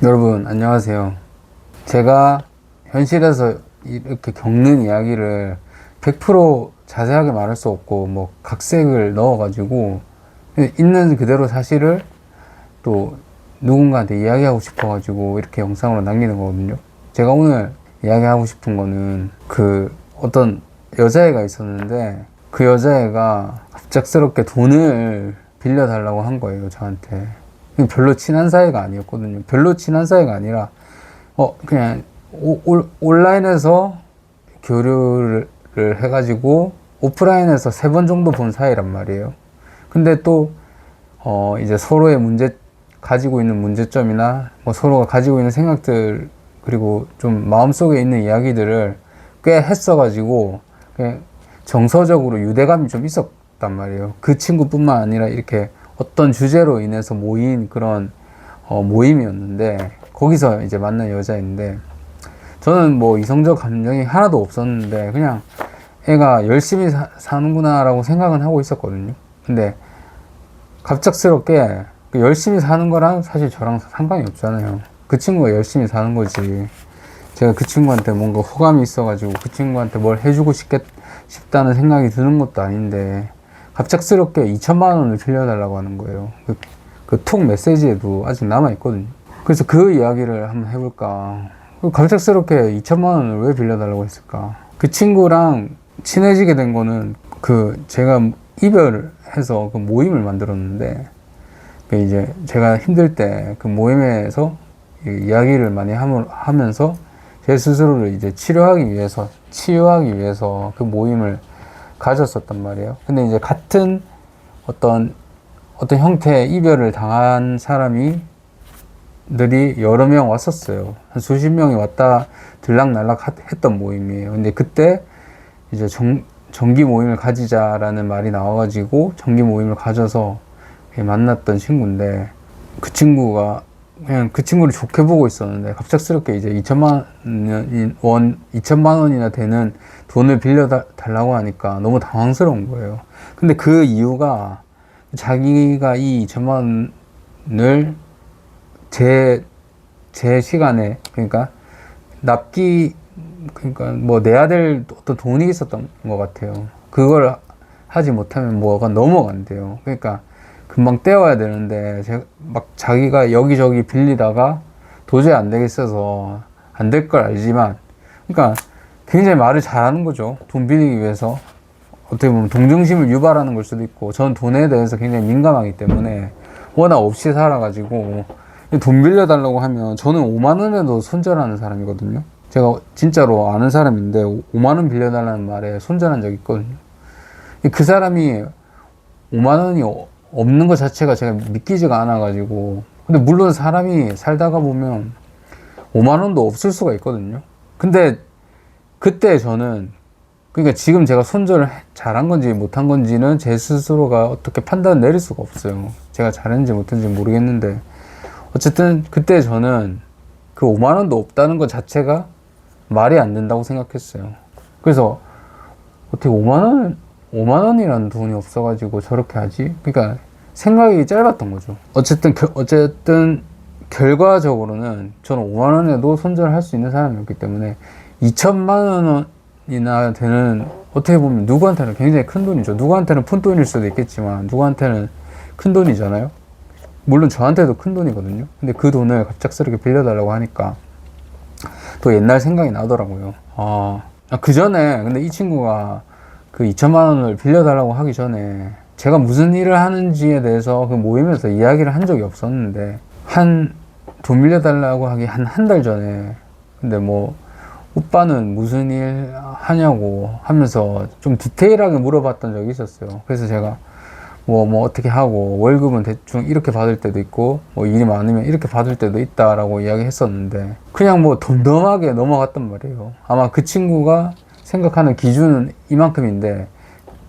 여러분 안녕하세요. 제가 현실에서 이렇게 겪는 이야기를 100% 자세하게 말할 수 없고 뭐 각색을 넣어가지고 있는 그대로 사실을 또 누군가한테 이야기하고 싶어가지고 이렇게 영상으로 남기는 거거든요. 제가 오늘 이야기하고 싶은 거는 그 어떤 여자애가 있었는데 그 여자애가 갑작스럽게 돈을 빌려달라고 한 거예요, 저한테. 별로 친한 사이가 아니었거든요. 별로 친한 사이가 아니라 그냥 온라인에서 교류를 해가지고 오프라인에서 3번 정도 본 사이란 말이에요. 근데 또 이제 서로의 가지고 있는 문제점이나 뭐 서로가 가지고 있는 생각들, 그리고 좀 마음속에 있는 이야기들을 꽤 했어가지고 그냥 정서적으로 유대감이 좀 있었단 말이에요. 그 친구뿐만 아니라 이렇게 어떤 주제로 인해서 모인 그런 모임이었는데, 거기서 이제 만난 여자인데, 저는 뭐 이성적 감정이 하나도 없었는데 그냥 애가 열심히 사는구나 라고 생각은 하고 있었거든요. 근데 갑작스럽게 그 열심히 사는 거랑 사실 저랑 상관이 없잖아요. 그 친구가 열심히 사는 거지, 제가 그 친구한테 뭔가 호감이 있어가지고 그 친구한테 뭘 해주고 싶다는 생각이 드는 것도 아닌데 갑작스럽게 2천만 원을 빌려달라고 하는 거예요. 그 톡 메시지에도 아직 남아있거든요. 그래서 그 이야기를 한번 해볼까. 갑작스럽게 2천만 원을 왜 빌려달라고 했을까. 그 친구랑 친해지게 된 거는 제가 이별을 해서 그 모임을 만들었는데, 이제 제가 힘들 때 그 모임에서 이야기를 많이 하면서 제 스스로를 이제 치유하기 위해서 그 모임을 가졌었단 말이에요. 근데 이제 같은 어떤 형태의 이별을 당한 사람들이 여러 명 왔었어요. 한 수십 명이 왔다 들락날락 했던 모임이에요. 근데 그때 이제 정기 모임을 가지자라는 말이 나와가지고 정기 모임을 가져서 만났던 친구인데, 그 친구가 그냥 그 친구를 좋게 보고 있었는데 갑작스럽게 이제 2천만 원이나 되는 돈을 빌려달라고 하니까 너무 당황스러운 거예요. 근데 그 이유가 자기가 이 2천만 원을 제 시간에, 그러니까 그러니까 뭐 내야 될 어떤 돈이 있었던 것 같아요. 그걸 하지 못하면 뭐가 넘어간대요. 그러니까 금방 떼어야 되는데 자기가 여기저기 빌리다가 도저히 안 되겠어서 안 될 걸 알지만, 그러니까 굉장히 말을 잘하는 거죠. 돈 빌리기 위해서. 어떻게 보면 동정심을 유발하는 걸 수도 있고, 저는 돈에 대해서 굉장히 민감하기 때문에 워낙 없이 살아가지고 돈 빌려달라고 하면 저는 5만 원에도 손절하는 사람이거든요. 제가 진짜로 아는 사람인데 5만 원 빌려달라는 말에 손절한 적이 있거든요. 그 사람이 5만 원이 없는 것 자체가 제가 믿기지가 않아가지고. 근데 물론 사람이 살다가 보면 5만 원도 없을 수가 있거든요. 근데 그때 저는, 그러니까 지금 제가 손절을 잘한 건지 못한 건지는 제 스스로가 어떻게 판단을 내릴 수가 없어요. 제가 잘했는지 못했는지 모르겠는데, 어쨌든 그때 저는 그 5만 원도 없다는 것 자체가 말이 안 된다고 생각했어요. 그래서 어떻게 5만 원이라는 돈이 없어가지고 저렇게 하지? 그러니까 생각이 짧았던 거죠. 어쨌든 결과적으로는 저는 5만 원에도 손절할 수 있는 사람이었기 때문에 2천만 원이나 되는, 어떻게 보면 누구한테는 굉장히 큰 돈이죠. 누구한테는 푼돈일 수도 있겠지만 누구한테는 큰 돈이잖아요. 물론 저한테도 큰 돈이거든요. 근데 그 돈을 갑작스럽게 빌려달라고 하니까 또 옛날 생각이 나더라고요. 그 전에 근데 이 친구가 그 2천만 원을 빌려달라고 하기 전에 제가 무슨 일을 하는지에 대해서 그 모임에서 이야기를 한 적이 없었는데, 돈 빌려달라고 하기 한 달 전에, 근데 뭐 오빠는 무슨 일 하냐고 하면서 좀 디테일하게 물어봤던 적이 있었어요. 그래서 제가 뭐 어떻게 하고, 월급은 대충 이렇게 받을 때도 있고 뭐 일이 많으면 이렇게 받을 때도 있다라고 이야기했었는데, 그냥 뭐 덤덤하게 넘어갔단 말이에요. 아마 그 친구가 생각하는 기준은 이만큼인데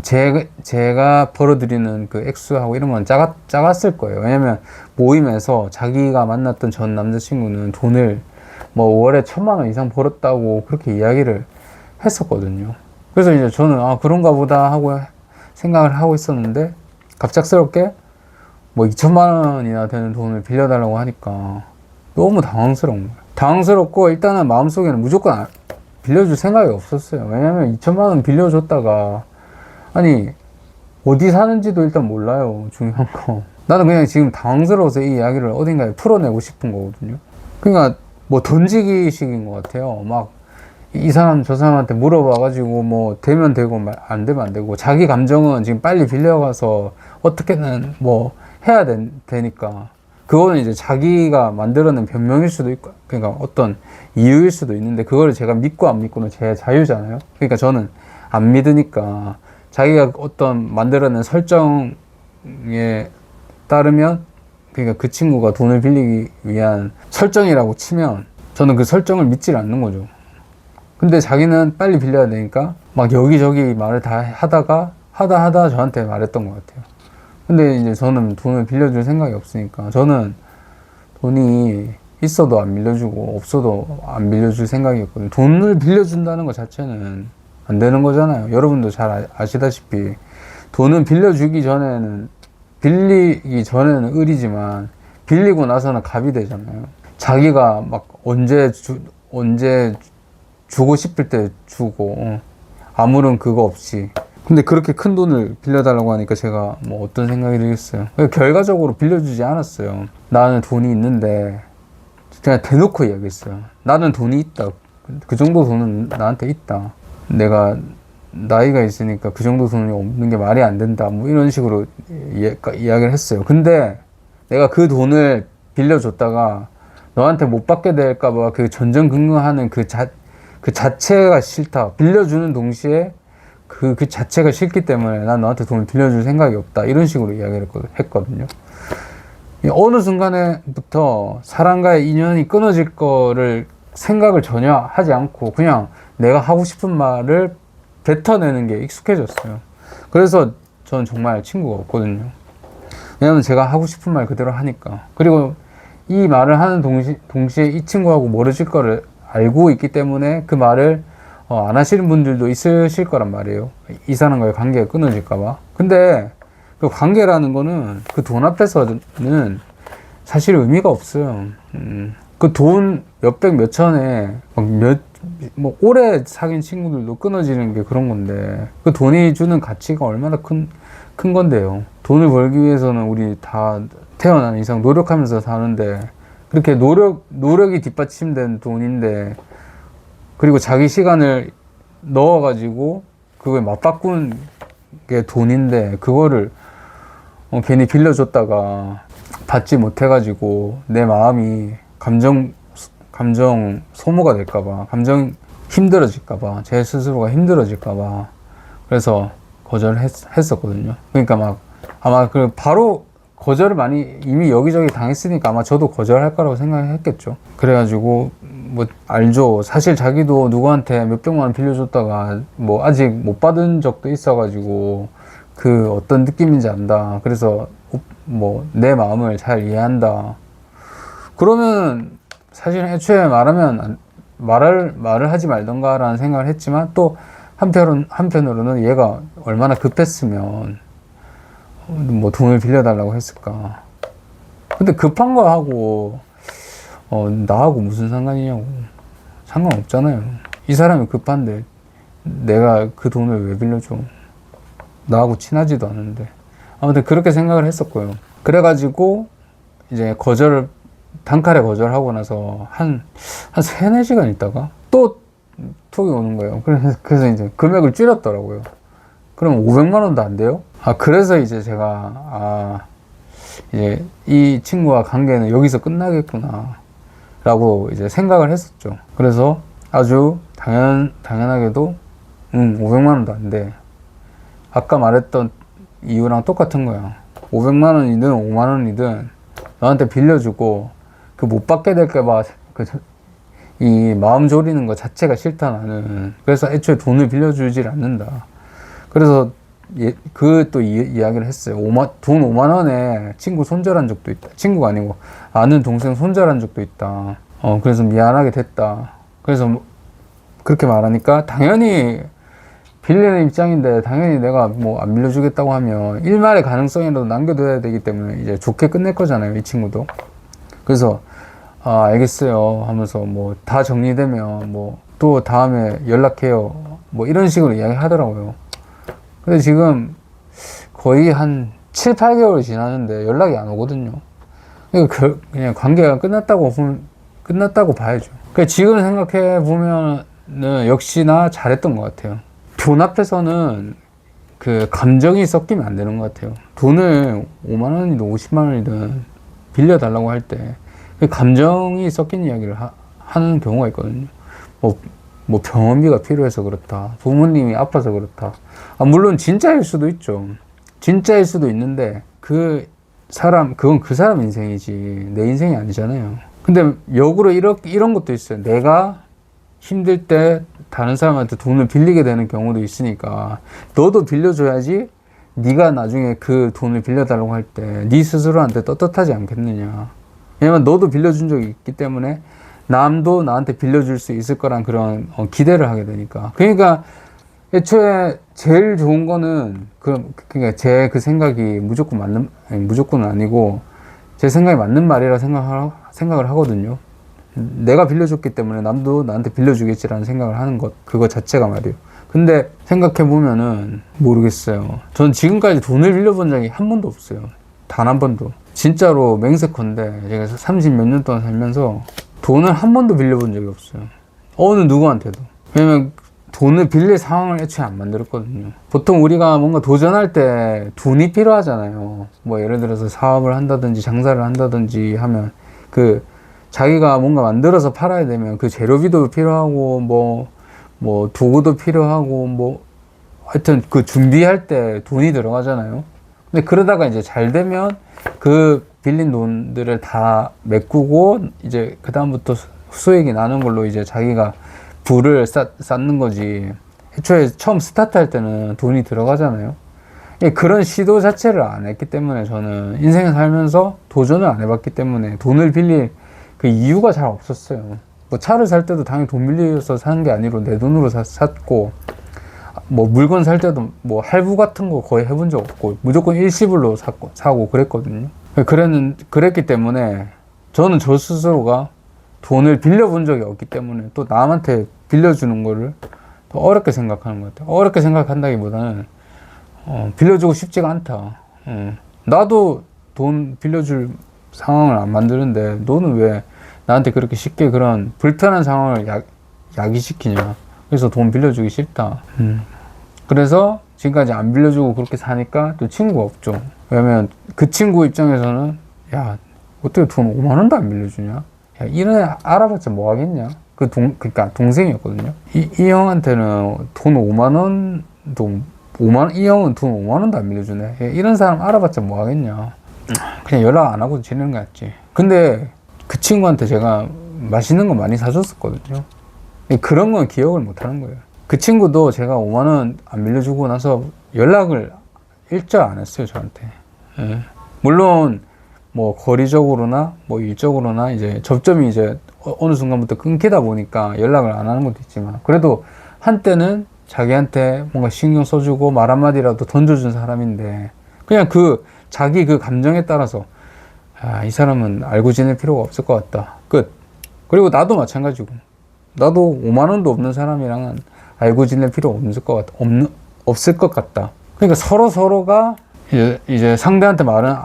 제가 벌어들이는 그 액수하고 이런 건 작았을 거예요. 왜냐면 모임에서 자기가 만났던 전 남자친구는 돈을 뭐 월에 1,000만 원 이상 벌었다고 그렇게 이야기를 했었거든요. 그래서 이제 저는 그런가 보다 하고 생각을 하고 있었는데, 갑작스럽게 뭐 2천만 원이나 되는 돈을 빌려달라고 하니까 너무 당황스러운 거예요. 당황스럽고 일단은 마음속에는 무조건 빌려줄 생각이 없었어요. 왜냐면 2천만 원 빌려줬다가 아니 어디 사는지도 일단 몰라요. 중요한 거. 나는 그냥 지금 당황스러워서 이 이야기를 어딘가에 풀어내고 싶은 거거든요. 그러니까 뭐 던지기식인 것 같아요. 막 이 사람 저 사람한테 물어봐가지고 뭐 되면 되고 안 되면 안 되고 자기 감정은 지금 빨리 빌려가서 어떻게든 뭐 해야 되니까 그거는 이제 자기가 만들어낸 변명일 수도 있고 그러니까 어떤 이유일 수도 있는데 그거를 제가 믿고 안 믿고는 제 자유잖아요. 그러니까 저는 안 믿으니까 자기가 어떤 만들어낸 설정에 따르면 그러니까 그 친구가 돈을 빌리기 위한 설정이라고 치면 저는 그 설정을 믿질 않는 거죠. 근데 자기는 빨리 빌려야 되니까 막 여기저기 말을 다 하다가 하다 저한테 말했던 것 같아요. 근데 이제 저는 돈을 빌려줄 생각이 없으니까 저는 돈이 있어도 안 빌려주고 없어도 안 빌려줄 생각이었거든요. 돈을 빌려준다는 것 자체는 안 되는 거잖아요. 여러분도 잘 아시다시피 돈은 빌리기 전에는 을이지만 빌리고 나서는 갑이 되잖아요. 자기가 막 언제 주고 싶을 때 주고 아무런 그거 없이. 근데 그렇게 큰 돈을 빌려달라고 하니까 제가 뭐 어떤 생각이 들겠어요. 결과적으로 빌려주지 않았어요. 나는 돈이 있는데 그냥 대놓고 이야기했어요. 나는 돈이 있다. 그 정도 돈은 나한테 있다. 내가 나이가 있으니까 그 정도 돈이 없는 게 말이 안 된다. 뭐 이런 식으로 이야기를 했어요. 근데 내가 그 돈을 빌려줬다가 너한테 못 받게 될까봐 그 전전긍긍하는 그 자체가 싫다. 빌려주는 동시에 그 자체가 싫기 때문에 난 너한테 돈을 빌려줄 생각이 없다. 이런 식으로 이야기를 했거든요. 어느 순간에부터 사람과의 인연이 끊어질 거를 생각을 전혀 하지 않고 그냥 내가 하고 싶은 말을 뱉어내는 게 익숙해졌어요. 그래서 저는 정말 친구가 없거든요. 왜냐면 제가 하고 싶은 말 그대로 하니까. 그리고 이 말을 하는 동시에 이 친구하고 멀어질 거를 알고 있기 때문에 그 말을 안 하시는 분들도 있으실 거란 말이에요. 이 사람과의 관계가 끊어질까봐. 근데 그 관계라는 거는 그 돈 앞에서는 사실 의미가 없어요. 그 돈 몇백 몇천에 뭐 오래 사귄 친구들도 끊어지는 게 그런 건데 그 돈이 주는 가치가 얼마나 큰 건데요. 돈을 벌기 위해서는 우리 다 태어난 이상 노력하면서 사는데 그렇게 노력이 뒷받침된 돈인데 그리고 자기 시간을 넣어가지고 그걸 맞바꾼 게 돈인데 그거를 괜히 빌려줬다가 받지 못해가지고 내 마음이 감정 소모가 될까봐 감정 힘들어질까봐 제 스스로가 힘들어질까봐 그래서 거절했었거든요. 그러니까 막 아마 그 바로 거절을 많이 이미 여기저기 당했으니까 아마 저도 거절할 거라고 생각했겠죠. 그래가지고 뭐 알죠. 사실 자기도 누구한테 몇백만 원 빌려줬다가 뭐 아직 못 받은 적도 있어가지고 그 어떤 느낌인지 안다. 그래서 뭐 내 마음을 잘 이해한다. 그러면 사실 애초에 말을 하지 말던가라는 생각을 했지만 또 한편으로는 얘가 얼마나 급했으면 뭐 돈을 빌려달라고 했을까. 근데 급한 거 하고 나하고 무슨 상관이냐고. 상관없잖아요. 이 사람이 급한데 내가 그 돈을 왜 빌려줘. 나하고 친하지도 않은데. 아무튼 그렇게 생각을 했었고요. 그래가지고 이제 단칼에 거절하고 나서 한 3, 4시간 있다가 또 톡이 오는 거예요. 그래서 이제 금액을 줄였더라고요. 그럼 500만 원도 안 돼요? 그래서 이제 제가 이제 이 친구와 관계는 여기서 끝나겠구나 라고 이제 생각을 했었죠. 그래서 아주 당연하게도 500만 원도 안 돼. 아까 말했던 이유랑 똑같은 거야. 500만 원이든 5만 원이든 너한테 빌려주고 그 못 받게 될까봐 이 마음 졸이는 거 자체가 싫다 나는. 그래서 애초에 돈을 빌려주질 않는다. 그래서 그 또 이야기를 했어요. 돈 5만 원에 친구 손절한 적도 있다. 친구가 아니고 아는 동생 손절한 적도 있다. 그래서 미안하게 됐다. 그래서 그렇게 말하니까 당연히 빌리는 입장인데 당연히 내가 뭐 안 빌려주겠다고 하면 일말의 가능성이라도 남겨둬야 되기 때문에 이제 좋게 끝낼 거잖아요. 이 친구도. 그래서 아, 알겠어요 하면서 뭐 다 정리되면 뭐 또 다음에 연락해요 뭐 이런 식으로 이야기 하더라고요. 근데 지금 거의 한 7, 8개월 지났는데 연락이 안 오거든요. 그러니까 그냥 관계가 끝났다고 봐야죠. 그러니까 지금 생각해 보면은 역시나 잘했던 것 같아요. 돈 앞에서는 그 감정이 섞이면 안 되는 것 같아요. 돈을 5만 원이든 50만 원이든 빌려달라고 할 때 그 감정이 섞인 이야기를 하는 경우가 있거든요. 뭐 병원비가 필요해서 그렇다. 부모님이 아파서 그렇다. 아, 물론 진짜일 수도 있죠. 진짜일 수도 있는데 그건 그 사람 인생이지 내 인생이 아니잖아요. 근데 역으로 이런 것도 있어요. 내가 힘들 때 다른 사람한테 돈을 빌리게 되는 경우도 있으니까 너도 빌려줘야지 네가 나중에 그 돈을 빌려달라고 할 때 네 스스로한테 떳떳하지 않겠느냐. 왜냐면 너도 빌려준 적이 있기 때문에 남도 나한테 빌려줄 수 있을 거란 그런 기대를 하게 되니까. 그러니까 애초에 제일 좋은 거는 그러니까 제 그 생각이 무조건은 아니고 제 생각이 맞는 말이라 생각을 하거든요. 내가 빌려줬기 때문에 남도 나한테 빌려주겠지라는 생각을 하는 것 그거 자체가 말이에요. 근데 생각해 보면은 모르겠어요. 전 지금까지 돈을 빌려본 적이 한 번도 없어요. 단 한 번도. 진짜로 맹세컨대 제가 30 몇 년 동안 살면서 돈을 한 번도 빌려본 적이 없어요. 어느 누구한테도. 왜냐면 돈을 빌릴 상황을 애초에 안 만들었거든요. 보통 우리가 뭔가 도전할 때 돈이 필요하잖아요. 뭐 예를 들어서 사업을 한다든지 장사를 한다든지 하면 자기가 뭔가 만들어서 팔아야 되면 그 재료비도 필요하고 뭐 도구도 필요하고 하여튼 그 준비할 때 돈이 들어가잖아요. 근데 그러다가 이제 잘 되면 그 빌린 돈들을 다 메꾸고 이제 그다음부터 수익이 나는 걸로 이제 자기가 부를 쌓는 거지. 애초에 처음 스타트 할 때는 돈이 들어가잖아요. 그런 시도 자체를 안 했기 때문에 저는 인생을 살면서 도전을 안 해봤기 때문에 돈을 빌릴 그 이유가 잘 없었어요. 뭐 차를 살 때도 당연히 돈 빌려서 사는 게 아니고 내 돈으로 샀고, 뭐 물건 살 때도 뭐 할부 같은 거 거의 해본 적 없고 무조건 일시불로 사고 그랬거든요. 그랬기 때문에 저는 저 스스로가 돈을 빌려본 적이 없기 때문에 또 남한테 빌려주는 거를 더 어렵게 생각하는 것 같아요. 어렵게 생각한다기보다는 빌려주고 싶지가 않다. 나도 돈 빌려줄 상황을 안 만드는데 너는 왜 나한테 그렇게 쉽게 그런 불편한 상황을 야기시키냐. 그래서 돈 빌려주기 싫다. 그래서 지금까지 안 빌려주고 그렇게 사니까 또 친구가 없죠. 왜냐면 그 친구 입장에서는 야 어떻게 돈 5만 원도 안 빌려주냐. 야 이런 애 알아봤자 뭐 하겠냐. 그러니까 동생이었거든요. 이 형한테는 돈 5만 원도 이 형은 돈 5만 원도 안 빌려주네. 야, 이런 사람 알아봤자 뭐 하겠냐. 그냥 연락 안 하고 지내는 거 같지. 근데 그 친구한테 제가 맛있는 거 많이 사줬었거든요. 그런 건 기억을 못 하는 거예요. 그 친구도 제가 5만 원 안 빌려주고 나서 연락을 일절 안 했어요, 저한테. 예. 물론 뭐 거리적으로나 뭐 일적으로나 이제 접점이 이제 어느 순간부터 끊기다 보니까 연락을 안 하는 것도 있지만 그래도 한때는 자기한테 뭔가 신경 써주고 말 한마디라도 던져준 사람인데 그냥 자기 그 감정에 따라서 이 사람은 알고 지낼 필요가 없을 것 같다. 끝. 그리고 나도 마찬가지고 나도 5만 원도 없는 사람이랑은 알고 지낼 필요 없을 것 같다. 그러니까 서로가 이제 상대한테 말은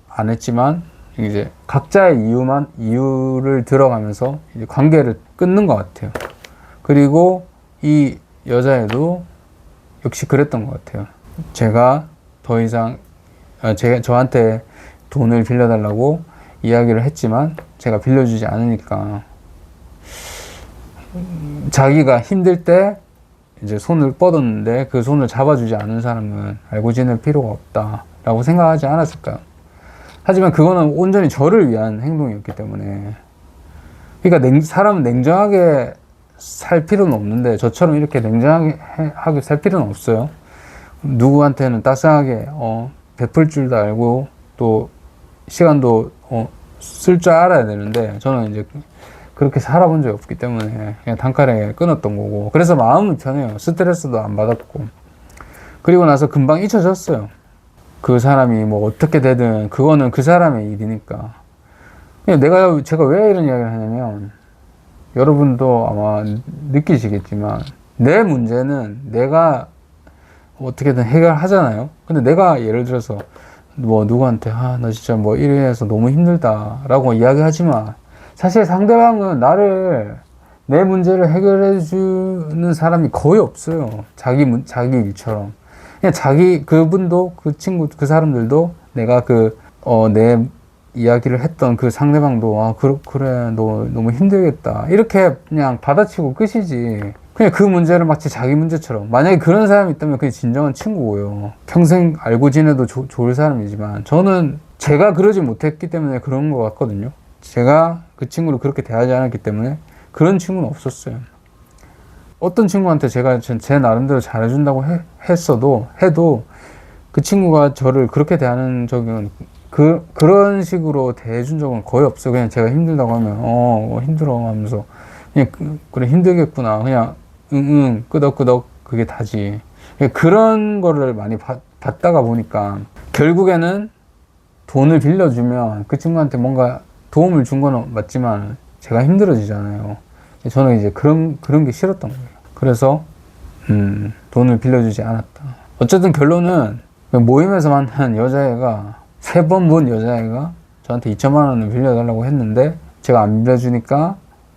안 했지만 이제 각자의 이유를 들어가면서 이제 관계를 끊는 것 같아요. 그리고 이 여자애도 역시 그랬던 것 같아요. 제가 더 이상 저한테 돈을 빌려달라고 이야기를 했지만 제가 빌려주지 않으니까 자기가 힘들 때 이제 손을 뻗었는데 그 손을 잡아주지 않은 사람은 알고 지낼 필요가 없다라고 생각하지 않았을까요? 하지만 그거는 온전히 저를 위한 행동이었기 때문에 그러니까 사람은 냉정하게 살 필요는 없는데 저처럼 이렇게 냉정하게 살 필요는 없어요. 누구한테는 따스하게 베풀 줄도 알고 또 시간도 쓸 줄 알아야 되는데 저는 이제 그렇게 살아본 적이 없기 때문에 그냥 단칼에 끊었던 거고 그래서 마음은 편해요. 스트레스도 안 받았고 그리고 나서 금방 잊혀졌어요. 그 사람이 뭐 어떻게 되든 그거는 그 사람의 일이니까 그냥 제가 왜 이런 이야기를 하냐면, 여러분도 아마 느끼시겠지만, 내 문제는 내가 어떻게든 해결하잖아요. 근데 내가 예를 들어서, 뭐, 누구한테, 나 진짜 뭐, 이래서 너무 힘들다. 라고 이야기하지 마. 사실 상대방은 내 문제를 해결해 주는 사람이 거의 없어요. 자기 일처럼. 그냥 그분도, 그 친구, 그 사람들도 내가 내 이야기를 했던 그 상대방도, 그래, 너 너무 힘들겠다. 이렇게 그냥 받아치고 끝이지. 그냥 그 문제를 마치 자기 문제처럼. 만약에 그런 사람이 있다면 그게 진정한 친구고요. 평생 알고 지내도 좋을 사람이지만, 저는 제가 그러지 못했기 때문에 그런 것 같거든요. 제가 그 친구를 그렇게 대하지 않았기 때문에 그런 친구는 없었어요. 어떤 친구한테 제가 제 나름대로 잘해준다고 해도 그 친구가 저를 그렇게 대하는 적은 그런 식으로 대해준 적은 거의 없어요. 그냥 제가 힘들다고 하면, 힘들어 하면서, 그냥, 그래, 힘들겠구나. 그냥, 응, 끄덕끄덕, 그게 다지. 그런 거를 많이 받다가 보니까, 결국에는 돈을 빌려주면 그 친구한테 뭔가 도움을 준 건 맞지만, 제가 힘들어지잖아요. 저는 이제 그런 게 싫었던 거예요. 그래서, 돈을 빌려주지 않았다. 어쨌든 결론은, 모임에서 만난 여자애가, 3번 본 여자애가 저한테 2천만 원을 빌려달라고 했는데, 제가 안 빌려주니까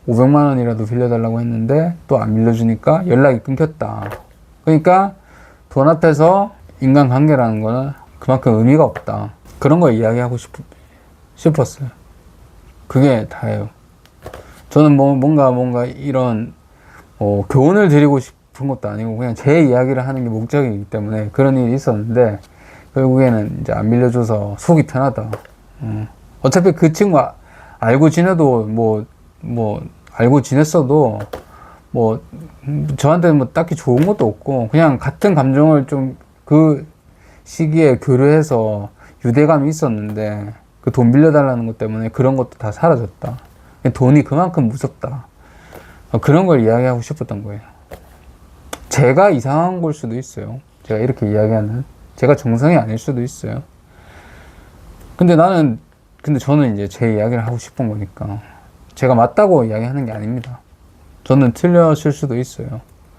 500만 원이라도 빌려달라고 했는데, 또 안 빌려주니까 연락이 끊겼다. 그러니까 돈 앞에서 인간관계라는 거는 그만큼 의미가 없다. 그런 걸 이야기하고 싶었어요. 그게 다예요. 저는 뭔가 이런 교훈을 드리고 싶은 것도 아니고 그냥 제 이야기를 하는 게 목적이기 때문에 그런 일이 있었는데, 결국에는 이제 안 빌려줘서 속이 편하다. 어차피 그 친구 알고 지내도 알고 지냈어도 저한테 딱히 좋은 것도 없고, 그냥 같은 감정을 좀 그 시기에 교류해서 유대감이 있었는데, 그 돈 빌려달라는 것 때문에 그런 것도 다 사라졌다. 돈이 그만큼 무섭다. 그런 걸 이야기하고 싶었던 거예요. 제가 이상한 걸 수도 있어요. 제가 이렇게 이야기하는. 제가 정상이 아닐 수도 있어요. 근데 저는 이제 제 이야기를 하고 싶은 거니까. 제가 맞다고 이야기하는 게 아닙니다. 저는 틀렸을 수도 있어요.